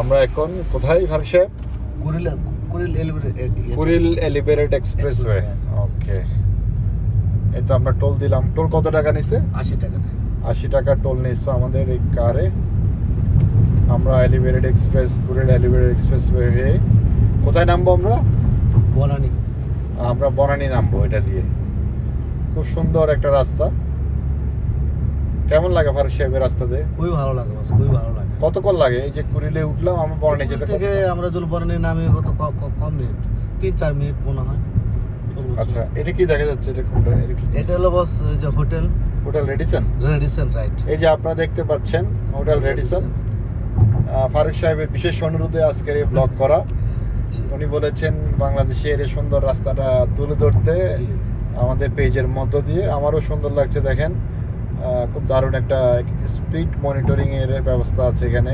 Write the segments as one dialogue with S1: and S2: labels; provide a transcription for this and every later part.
S1: আমরা এখন কোথায় ফারুক সাহেব? Kuril elevated expressway. ওকে, এই তো আমরা টোল দিলাম। টোল কত টাকা নিছে?
S2: 80 টাকা।
S1: 80 টাকা টোল নিচ্ছে আমাদের এই কারে। আমরা কুড়িল এলিভেটেড এক্সপ্রেসওয়ে হয়ে কোথায় নামবো আমরা?
S2: বনানী।
S1: আমরা বনানী নামবো এটা দিয়ে। খুব সুন্দর একটা রাস্তা। কেমন লাগে ফারুক সাহেবের রাস্তাতে?
S2: খুবই ভালো লাগে বস, খুবই ভালো লাগে।
S1: কতক্ষণ লাগে? এই যে কুড়িলে উঠলাম আমরা বনানী যেতে
S2: থেকে আমরা যদি বনানী নামি কত কম মিনিট, 3-4 মিনিট মনে হয়।
S1: আচ্ছা, এটা কি দেখা যাচ্ছে? এটা কোনটা?
S2: এটা হলো বস যে হোটেল
S1: রেডিসন।
S2: রাইট।
S1: এই যে আপনারা দেখতে পাচ্ছেন হোটেল রেডিসন। ফারুক সাহেবের বিশেষ অনুরোধে আজকের এই ব্লগ করা। উনি বলেছেন বাংলাদেশের এই সুন্দর রাস্তাটা তুলে ধরতে আমাদের পেজের মধ্য দিয়ে। আমারও সুন্দর লাগছে, দেখেন খুব দারুণ একটা স্পিড মনিটরিং এর ব্যবস্থা আছে এখানে,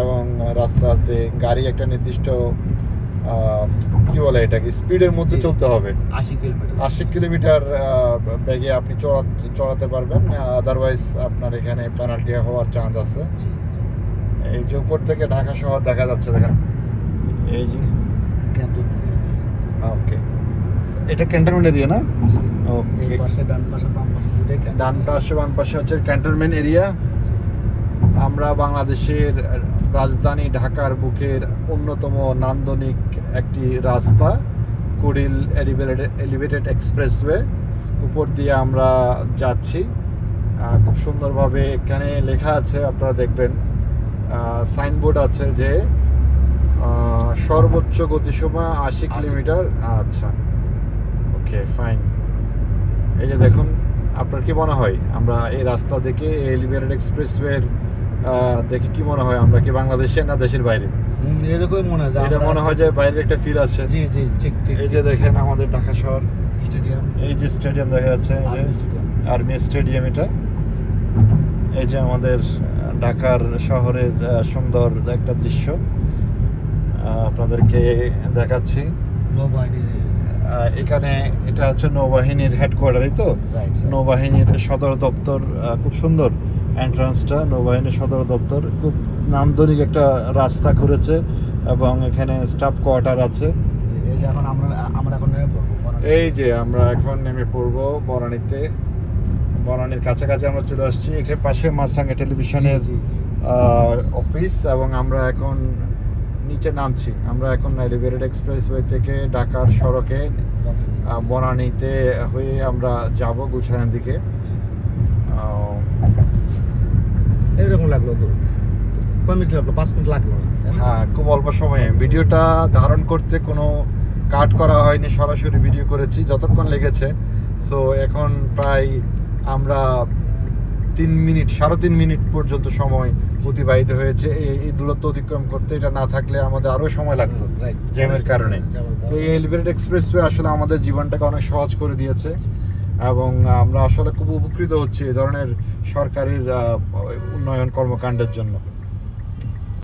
S1: এবং রাস্তাতে গাড়ি একটা নির্দিষ্ট কি বলে এটাকে স্পিডের মধ্যে চলতে হবে। 80 কিলোমিটার বেগে আপনি চড়াতে পারবেন, আদারওয়াইজ আপনার এখানে পেনাল্টি হওয়ার চান্স আছে। এই যে উপর থেকে ঢাকা শহর দেখা যাচ্ছে, দেখেন এই যে। ওকে, এটা ক্যান্টনমেন্ট এরিয়া না? ওকে, ডান পাশে বাম পাশে হচ্ছে ক্যান্টনমেন্ট এরিয়া। আমরা বাংলাদেশের রাজধানী ঢাকার বুকের অন্যতম নান্দনিক একটি রাস্তা কুড়িল এলিভেটেড এক্সপ্রেসওয়ে উপর দিয়ে আমরা যাচ্ছি। খুব সুন্দরভাবে এখানে লেখা আছে, আপনারা দেখবেন সাইনবোর্ড আছে যে সর্বোচ্চ গতিসীমা 80 কিলোমিটার। আচ্ছা, ওকে ফাইন। এই যে দেখুন, আপনার কি মনে হয় আমরা এই রাস্তা দেখে এলিভেটেড এক্সপ্রেসওয়ের দেখে কি মনে হয় আমরা কি বাংলাদেশে না দেশের বাইরে?
S2: এরকমই মনে হয়,
S1: এটা মনে হয় যে বাইরের একটা ফিল আছে।
S2: জি ঠিক।
S1: এই যে দেখেন আমাদের ঢাকা শহর
S2: স্টেডিয়াম,
S1: এই যে স্টেডিয়াম দেখা যাচ্ছে, আর্মি স্টেডিয়াম এটা। এই যে আমাদের ঢাকার শহরের সুন্দর একটা দৃশ্য আপনাদেরকে দেখাচ্ছি। এখানে এটা হচ্ছে নৌবাহিনীর হেডকোয়ার্টারই তো, নৌবাহিনীর সদর দপ্তর। খুব সুন্দর এন্ট্রান্সটা, নৌবাহিনীর সদর দপ্তর। খুব নান্দনিক একটা রাস্তা করেছে, এবং এখানে স্টাফ কোয়ার্টার আছে। এই যে আমরা এখন নেমে পড়বো বনানীতে। বনানীর কাছাকাছি আমরা চলে আসছি। এখানে পাশে মাছরাঙা টেলিভিশনের অফিস, এবং আমরা এখন নিচে নামছি। আমরা এখন এলিভেটেড এক্সপ্রেসওয়ে থেকে ঢাকার সড়কে বনানীতে হয়ে আমরা যাব গুলশানের দিকে।
S2: এরকম লাগলো তো, কয় মিনিট লাগলো? 5 মিনিট লাগলো না?
S1: হ্যাঁ, খুব অল্প সময়ে। ভিডিওটা ধারণ করতে কোনো কাট করা হয়নি, সরাসরি ভিডিও করেছি। যতক্ষণ লেগেছে, সো এখন প্রায় আমরা 3.5 মিনিট পর্যন্ত সময় অতিবাহিত হয়েছে এই দূরত্ব অতিক্রম করতে। এটা না থাকলে আমাদের আরও সময় লাগতো জ্যামের কারণে। তো এই এলিভেটেড এক্সপ্রেসওয়ে আসলে আমাদের জীবনটাকে অনেক সহজ করে দিয়েছে, এবং আমরা আসলে খুব উপকৃত হচ্ছি এই ধরনের সরকারের উন্নয়ন কর্মকাণ্ডের জন্য।